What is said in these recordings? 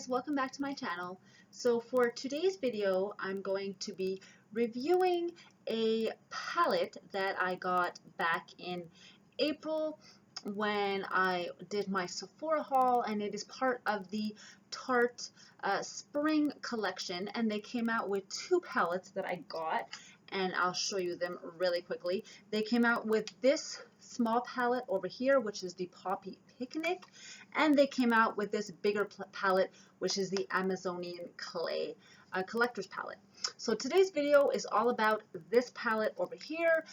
guys, welcome back to my channel. So for today's video, I'm going to be reviewing a palette that I got back in April when I did my Sephora haul, and it is part of the Tarte spring collection, and they came out with two palettes that I got, and I'll show you them really quickly. They came out with this small palette over here, which is the Poppy Picnic, and they came out with this bigger palette, which is the Amazonian Clay collector's palette. So today's video is all about this palette over here.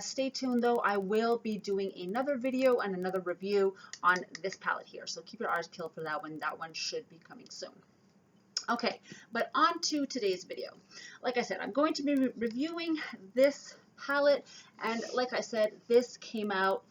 Stay tuned though, I will be doing another video and another review on this palette here, so keep your eyes peeled for that one. That one should be coming soon. Okay, but on to today's video. Like I said, I'm going to be reviewing this palette, and like I said, this came out,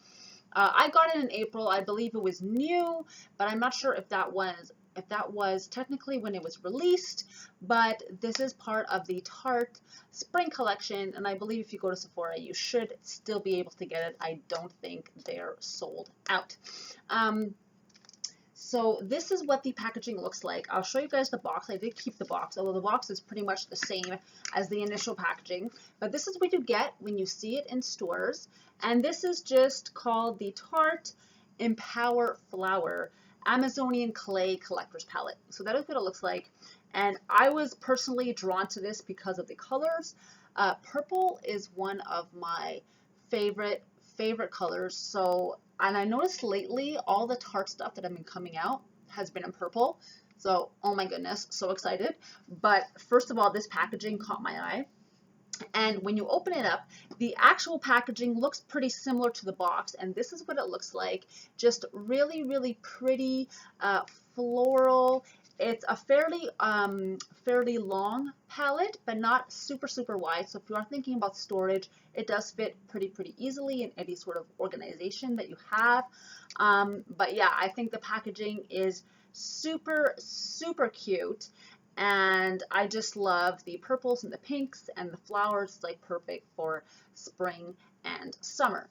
I got it in April. I believe it was new, but I'm not sure if that was technically when it was released, but this is part of the Tarte spring collection, and I believe if you go to Sephora, you should still be able to get it. I don't think they're sold out. So this is what the packaging looks like. I'll show you guys the box. I did keep the box, although the box is pretty much the same as the initial packaging. But this is what you get when you see it in stores. And this is just called the Tarte Empower Flower Amazonian Clay Collector's Palette. So that is what it looks like. And I was personally drawn to this because of the colors. Purple is one of my favorite colors. So, and I noticed lately all the Tarte stuff that have been coming out has been in purple. So, oh my goodness, so excited. But first of all, this packaging caught my eye. And when you open it up, the actual packaging looks pretty similar to the box. And this is what it looks like. Just really, really pretty floral. It's a fairly long palette, but not super wide. So if you are thinking about storage, it does fit pretty easily in any sort of organization that you have. But yeah, I think the packaging is super cute. And I just love the purples and the pinks and the flowers. It's like perfect for spring and summer.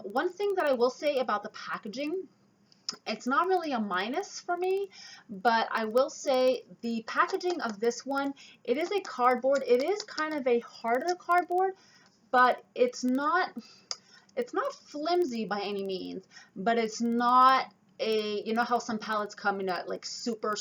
One thing that I will say about the packaging, it's not really a minus for me, but I will say the packaging of this one, it is a cardboard. It is kind of a harder cardboard, but it's not flimsy by any means, but it's not a, you know how some palettes come in a like super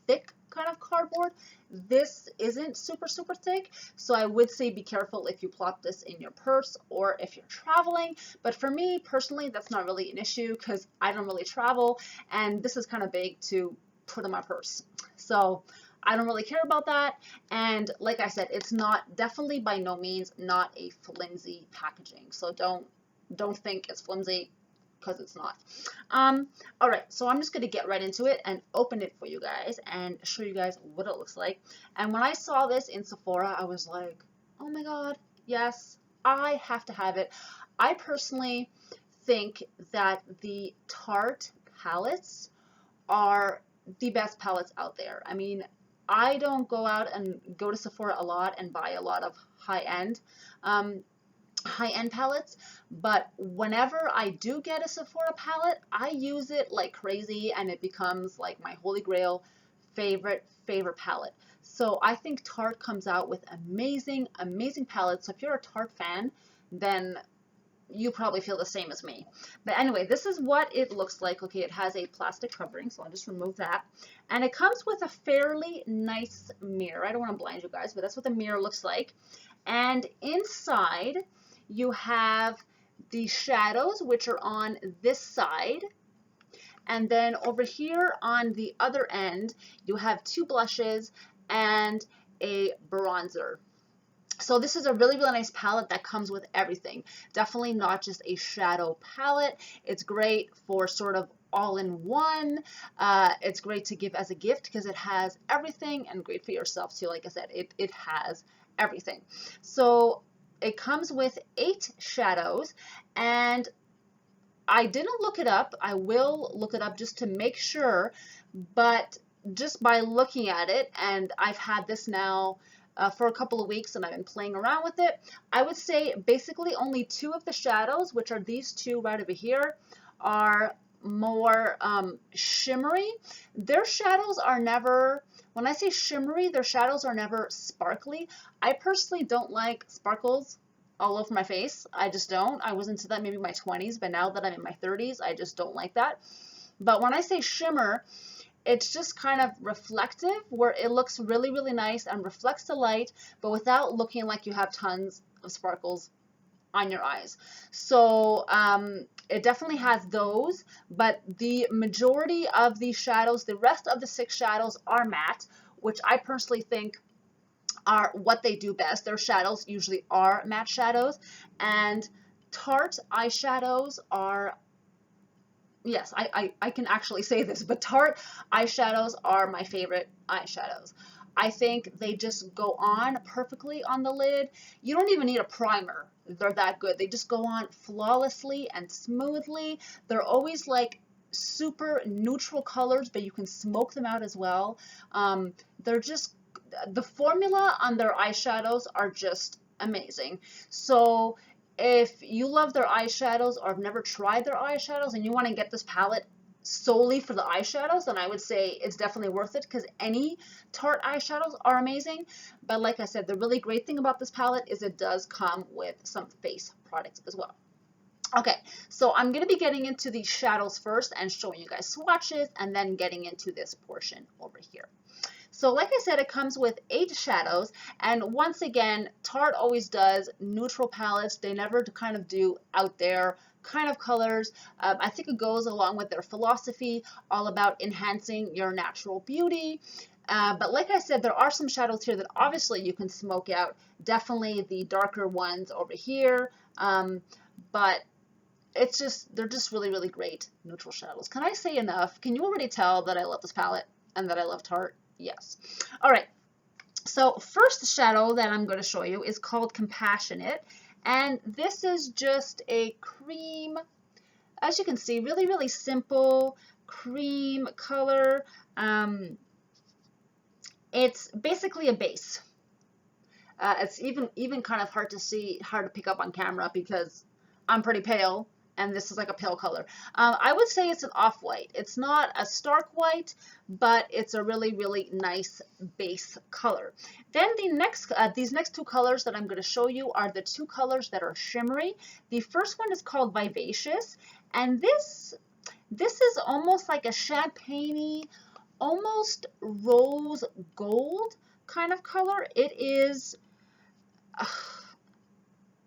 thick kind of cardboard. This isn't super thick, so I would say be careful if you plop this in your purse or if you're traveling. But for me personally, that's not really an issue because I don't really travel, and this is kind of big to put in my purse, so I don't really care about that. And like I said, it's not, definitely by no means not a flimsy packaging, so don't think it's flimsy, because it's not. All right, so I'm just going to get right into it and open it for you guys and show you guys what it looks like. And when I saw this in Sephora, I was like, oh my god, yes, I have to have it. I personally think that the Tarte palettes are the best palettes out there. I mean, I don't go out and go to Sephora a lot and buy a lot of high-end palettes, but whenever I do get a Sephora palette, I use it like crazy, and it becomes like my holy grail favorite palette. So I think Tarte comes out with amazing palettes. So if you're a Tarte fan, then you probably feel the same as me. But anyway, this is what it looks like. Okay, it has a plastic covering, so I'll just remove that. And it comes with a fairly nice mirror. I don't want to blind you guys, but that's what the mirror looks like. And inside, you have the shadows, which are on this side. And then over here on the other end, you have two blushes and a bronzer. So this is a really nice palette that comes with everything. Definitely not just a shadow palette. It's great for sort of all-in-one. It's great to give as a gift because it has everything, and great for yourself too. Like I said, it has everything. So it comes with 8 shadows, and I didn't look it up. I will look it up just to make sure, but just by looking at it, and I've had this now for a couple of weeks and I've been playing around with it, I would say basically only 2 of the shadows, which are these 2 right over here, are more shimmery. Their shadows are never, when I say shimmery, their shadows are never sparkly. I personally don't like sparkles all over my face. I just don't. I was into that maybe in my 20s, but now that I'm in my 30s, I just don't like that. But when I say shimmer, it's just kind of reflective, where it looks really, really nice and reflects the light, but without looking like you have tons of sparkles on your eyes. So it definitely has those, but the majority of these shadows, the rest of the 6 shadows are matte, which I personally think are what they do best. Their shadows usually are matte shadows, and Tarte eyeshadows are, yes, I can actually say this, but Tarte eyeshadows are my favorite eyeshadows. I think they just go on perfectly on the lid. You don't even need a primer. They're that good. They just go on flawlessly and smoothly. They're always like super neutral colors, but you can smoke them out as well. They're just, the formula on their eyeshadows are just amazing. So if you love their eyeshadows or have never tried their eyeshadows and you want to get this palette solely for the eyeshadows, then I would say it's definitely worth it, because any Tarte eyeshadows are amazing. But like I said, the really great thing about this palette is it does come with some face products as well. Okay, so I'm going to be getting into the shadows first and showing you guys swatches, and then getting into this portion over here. So like I said, it comes with 8 shadows, and once again, Tarte always does neutral palettes. They never kind of do out there kind of colors. I think it goes along with their philosophy, all about enhancing your natural beauty. But like I said, there are some shadows here that obviously you can smoke out. Definitely the darker ones over here, but it's just, they're just really, really great neutral shadows. Can I say enough? Can you already tell that I love this palette and that I love Tarte? Yes. All right. So first shadow that I'm going to show you is called Compassionate. And this is just a cream, as you can see, really, really simple cream color. It's basically a base. It's even kind of hard to see, hard to pick up on camera because I'm pretty pale, and this is like a pale color. I would say it's an off-white. It's not a stark white, but it's a really, really nice base color. Then the next, these next 2 colors that I'm going to show you are the 2 colors that are shimmery. The first one is called Vivacious, and this is almost like a champagne-y, almost rose gold kind of color. It is...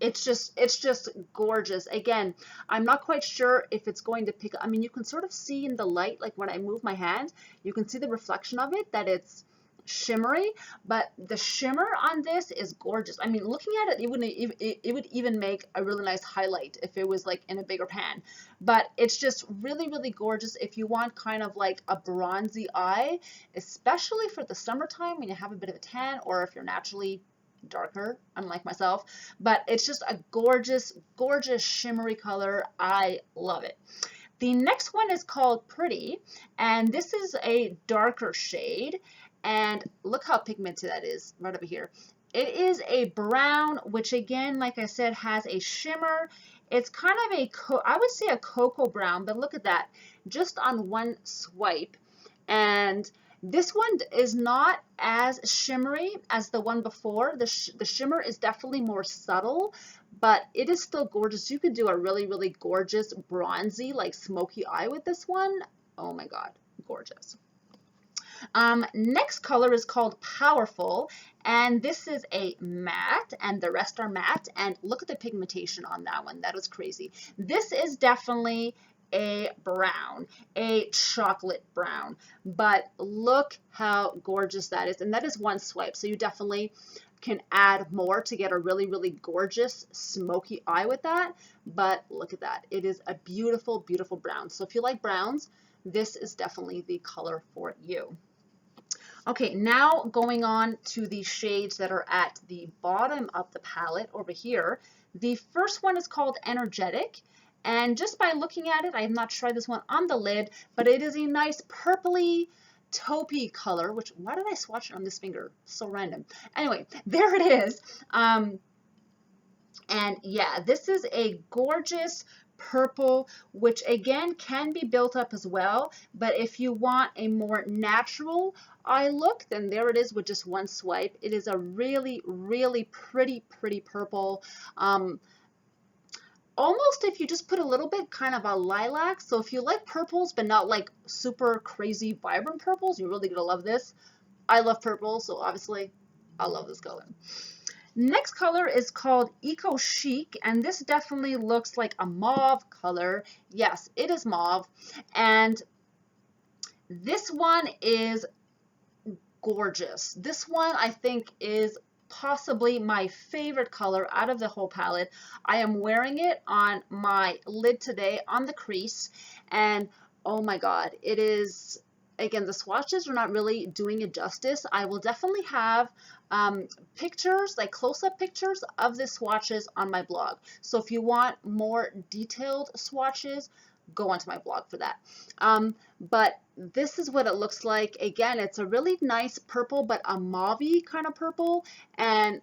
It's just gorgeous. Again, I'm not quite sure if it's going to pick up. I mean, you can sort of see in the light, like when I move my hand, you can see the reflection of it, that it's shimmery, but the shimmer on this is gorgeous. I mean, looking at it, it would even make a really nice highlight if it was like in a bigger pan. But it's just really, really gorgeous if you want kind of like a bronzy eye, especially for the summertime when you have a bit of a tan, or if you're naturally darker, unlike myself. But it's just a gorgeous, gorgeous shimmery color. I love it. The next one is called Pretty, and this is a darker shade, and look how pigmented that is right over here. It is a brown, which again, like I said, has a shimmer. It's kind of I would say a cocoa brown, but look at that, just on one swipe. And this one is not as shimmery as the one before. The shimmer is definitely more subtle, but it is still gorgeous. You could do a really, really gorgeous bronzy, like smoky eye with this one. Oh my God, gorgeous. Next color is called Powerful, and this is a matte, and the rest are matte. And look at the pigmentation on that one. That is crazy. This is definitely a brown, a chocolate brown, but look how gorgeous that is. And that is one swipe, so you definitely can add more to get a really, really gorgeous smoky eye with that. But look at that. It is a beautiful, beautiful brown. So if you like browns, this is definitely the color for you. Okay, now going on to the shades that are at the bottom of the palette over here. The first one is called Energetic. And just by looking at it, I have not tried this one on the lid, but it is a nice purpley taupey color, which, why did I swatch it on this finger? So random. Anyway, there it is. And yeah, this is a gorgeous purple, which again can be built up as well. But if you want a more natural eye look, then there it is with just one swipe. It is a really, really pretty purple. Almost if you just put a little bit kind of a lilac. So if you like purples, but not like super crazy vibrant purples, you're really gonna love this. I love purple, so obviously I love this color. Next color is called Eco Chic, and this definitely looks like a mauve color. Yes, it is mauve, and this one is gorgeous. This one I think is possibly my favorite color out of the whole palette. I am wearing it on my lid today on the crease, and oh my god, it is, again, the swatches are not really doing it justice. I will definitely have pictures, like close-up pictures of the swatches on my blog. So if you want more detailed swatches, go onto my blog for that. But this is what it looks like. Again, it's a really nice purple, but a mauve-y kind of purple, and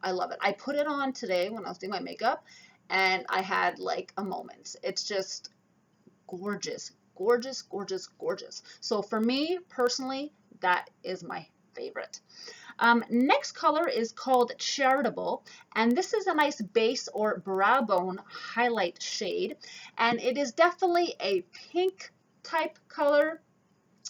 I love it. I put it on today when I was doing my makeup, and I had like a moment. It's just gorgeous, gorgeous, gorgeous, gorgeous. So for me personally, that is my favorite. Next color is called Charitable, and this is a nice base or brow bone highlight shade, and it is definitely a pink type color,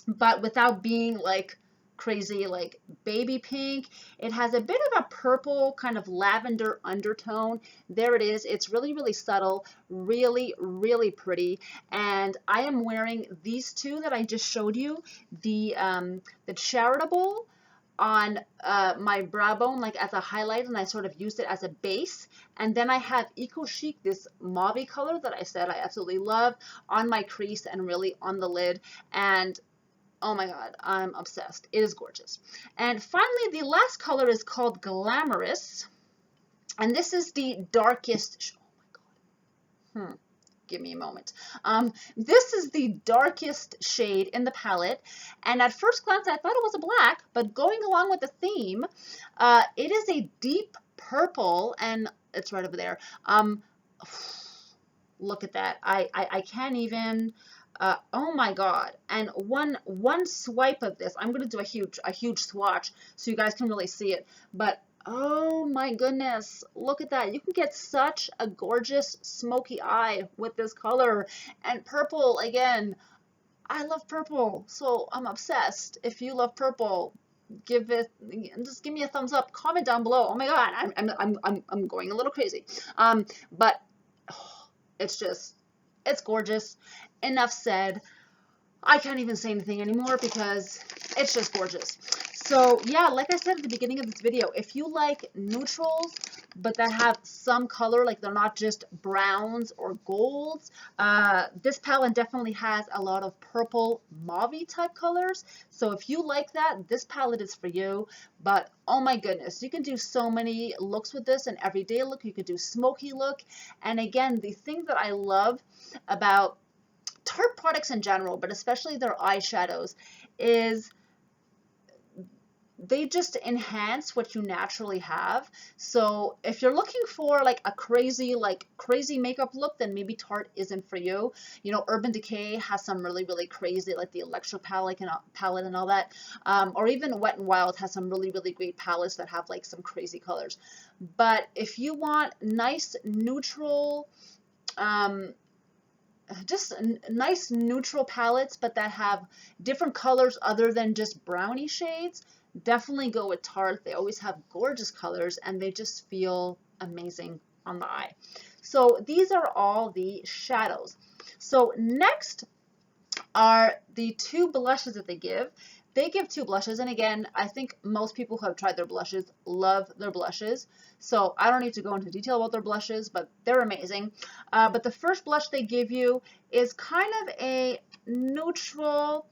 but without being like crazy like baby pink. It has a bit of a purple kind of lavender undertone. There it is. It's really, really subtle, really, really pretty. And I am wearing these two that I just showed you, the Charitable on my brow bone like as a highlight, and I sort of used it as a base. And then I have Eco Chic, this mauve color that I said I absolutely love, on my crease and really on the lid. And oh my god, I'm obsessed. It is gorgeous. And finally, the last color is called Glamorous, and this is the darkest. Oh my god. Give me a moment. This is the darkest shade in the palette, and at first glance I thought it was a black, but going along with the theme, it is a deep purple, and it's right over there. Look at that. I can't even. Oh my god. And one swipe of this, I'm going to do a huge swatch so you guys can really see it, but oh my goodness, look at that. You can get such a gorgeous smoky eye with this color. And purple, again, I love purple, so I'm obsessed. If you love purple, just give me a thumbs up, comment down below. Oh my god, I'm going a little crazy. But oh, it's gorgeous. Enough said. I can't even say anything anymore because it's just gorgeous. So yeah, like I said at the beginning of this video, if you like neutrals, but that have some color, like they're not just browns or golds, this palette definitely has a lot of purple mauve type colors. So if you like that, this palette is for you. But oh my goodness, you can do so many looks with this, an everyday look, you could do smoky look. And again, the thing that I love about Tarte products in general, but especially their eyeshadows, is they just enhance what you naturally have. So if you're looking for like a crazy makeup look, then maybe Tarte isn't for you. You know, Urban Decay has some really, really crazy, like the Electro palette and all that. Or even Wet n Wild has some really, really great palettes that have like some crazy colors. But if you want nice neutral, just nice neutral palettes, but that have different colors other than just brownie shades, definitely go with Tarte. They always have gorgeous colors, and they just feel amazing on the eye. So these are all the shadows. So next are the two blushes that they give. They give two blushes, and again, I think most people who have tried their blushes love their blushes. So I don't need to go into detail about their blushes, but they're amazing. But the first blush they give you is kind of a neutral,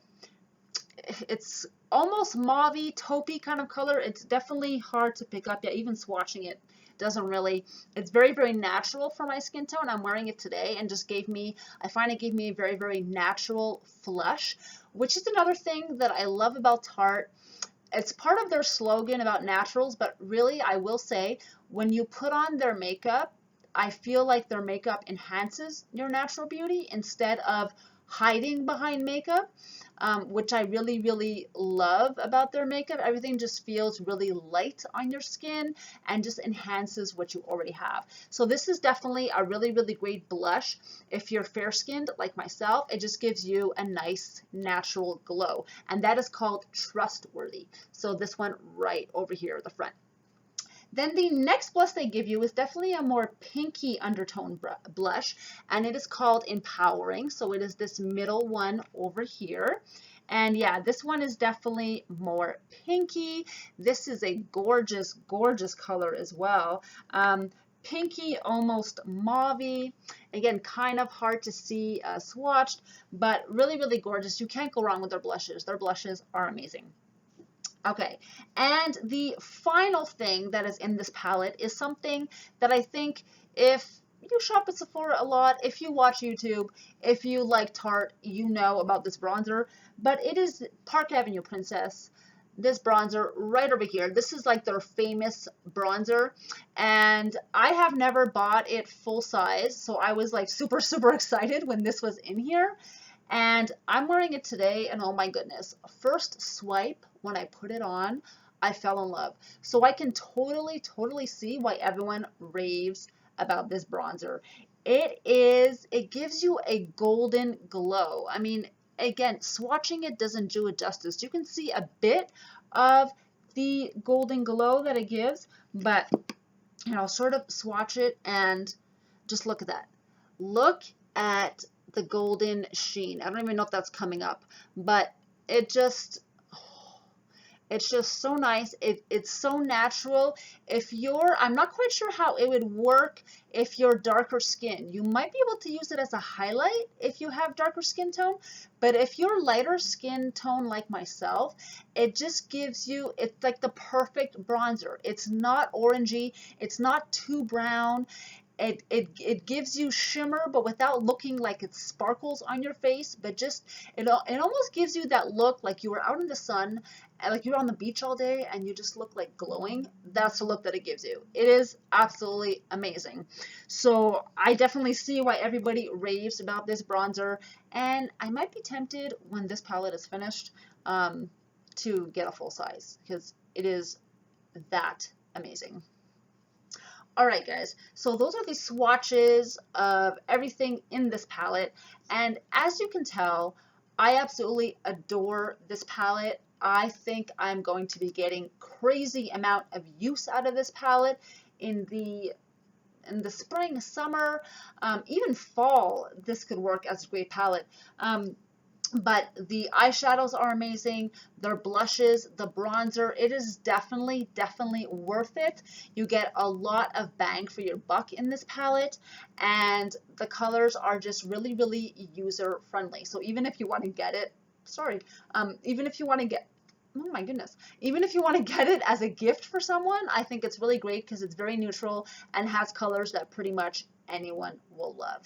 it's almost mauve-y, taupey kind of color. It's definitely hard to pick up. Yeah, even swatching it doesn't really, it's very, very natural for my skin tone. I'm wearing it today and just I find it gave me a very, very natural flush, which is another thing that I love about Tarte. It's part of their slogan about naturals, but really I will say when you put on their makeup, I feel like their makeup enhances your natural beauty instead of hiding behind makeup, which I really, really love about their makeup. Everything just feels really light on your skin and just enhances what you already have. So this is definitely a really, really great blush. If you're fair-skinned like myself, it just gives you a nice natural glow, and that is called Trustworthy. So this one right over here at the front. Then the next blush they give you is definitely a more pinky undertone blush, and it is called Empowering. So it is this middle one over here. And yeah, this one is definitely more pinky. This is a gorgeous, gorgeous color as well. Pinky, almost mauve-y. Again, kind of hard to see swatched, but really, really gorgeous. You can't go wrong with their blushes. Their blushes are amazing. Okay, and the final thing that is in this palette is something that I think if you shop at Sephora a lot, if you watch YouTube, if you like Tarte, you know about this bronzer, but it is Park Avenue Princess, this bronzer right over here. This is like their famous bronzer, and I have never bought it full size, so I was like super, super excited when this was in here. And I'm wearing it today, and oh my goodness, first swipe when I put it on, I fell in love. So I can totally, totally see why everyone raves about this bronzer. It gives you a golden glow. I mean, again, swatching it doesn't do it justice. You can see a bit of the golden glow that it gives, but you know, sort of swatch it and just look at that. Look at the golden sheen. I don't even know if that's coming up, but it's just so nice. It's so natural. I'm not quite sure how it would work if you're darker skin. You might be able to use it as a highlight if you have darker skin tone, but if you're lighter skin tone like myself, it just gives you, it's like the perfect bronzer. It's not orangey, it's not too brown. It gives you shimmer, but without looking like it sparkles on your face, but just it almost gives you that look like you were out in the sun, like you're on the beach all day and you just look like glowing. That's the look that it gives you. It is absolutely amazing. So I definitely see why everybody raves about this bronzer, and I might be tempted when this palette is finished to get a full size because it is that amazing. All right, guys, so those are the swatches of everything in this palette, and as you can tell, I absolutely adore this palette. I think I'm going to be getting crazy amount of use out of this palette in the spring, summer, even fall. This could work as a great palette. But the eyeshadows are amazing, their blushes, the bronzer, it is definitely, definitely worth it. You get a lot of bang for your buck in this palette, and the colors are just really, really user friendly. So even if you want to get it, even if you want to get, oh my goodness, even if you want to get it as a gift for someone, I think it's really great because it's very neutral and has colors that pretty much anyone will love.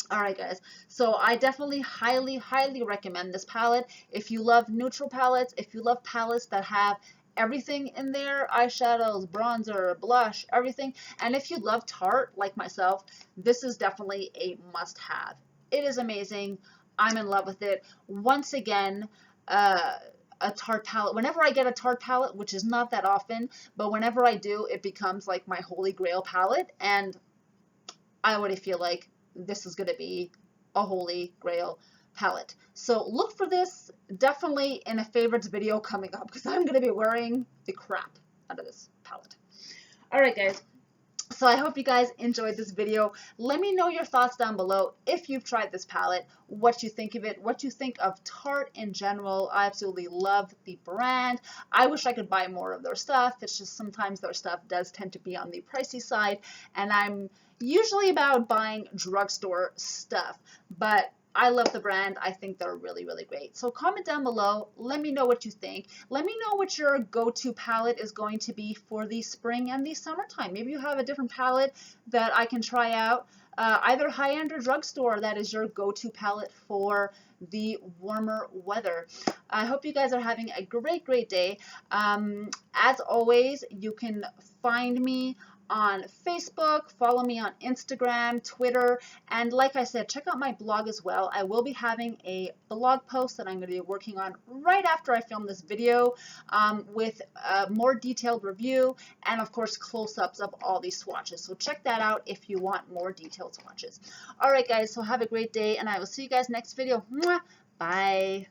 All right, guys, so I definitely highly, highly recommend this palette. If you love neutral palettes, if you love palettes that have everything in there, eyeshadows, bronzer, blush, everything, and if you love Tarte like myself, this is definitely a must-have. It is amazing. I'm in love with it. Once again, a Tarte palette, whenever I get a Tarte palette, which is not that often, but whenever I do, it becomes like my holy grail palette, and I already feel like this is going to be a holy grail palette. So look for this definitely in a favorites video coming up because I'm going to be wearing the crap out of this palette. All right, guys. So I hope you guys enjoyed this video. Let me know your thoughts down below if you've tried this palette, what you think of it, what you think of Tarte in general. I absolutely love the brand. I wish I could buy more of their stuff. It's just sometimes their stuff does tend to be on the pricey side, and I'm usually about buying drugstore stuff, but I love the brand. I think they're really, really great. So comment down below. Let me know what you think. Let me know what your go-to palette is going to be for the spring and the summertime. Maybe you have a different palette that I can try out. Either high-end or drugstore that is your go-to palette for the warmer weather. I hope you guys are having a great, great day. As always, you can find me on Facebook, follow me on Instagram, Twitter, and like I said, check out my blog as well. I will be having a blog post that I'm going to be working on right after I film this video with a more detailed review and of course close-ups of all these swatches. So check that out if you want more detailed swatches. All right guys, so have a great day and I will see you guys next video. Mwah! Bye.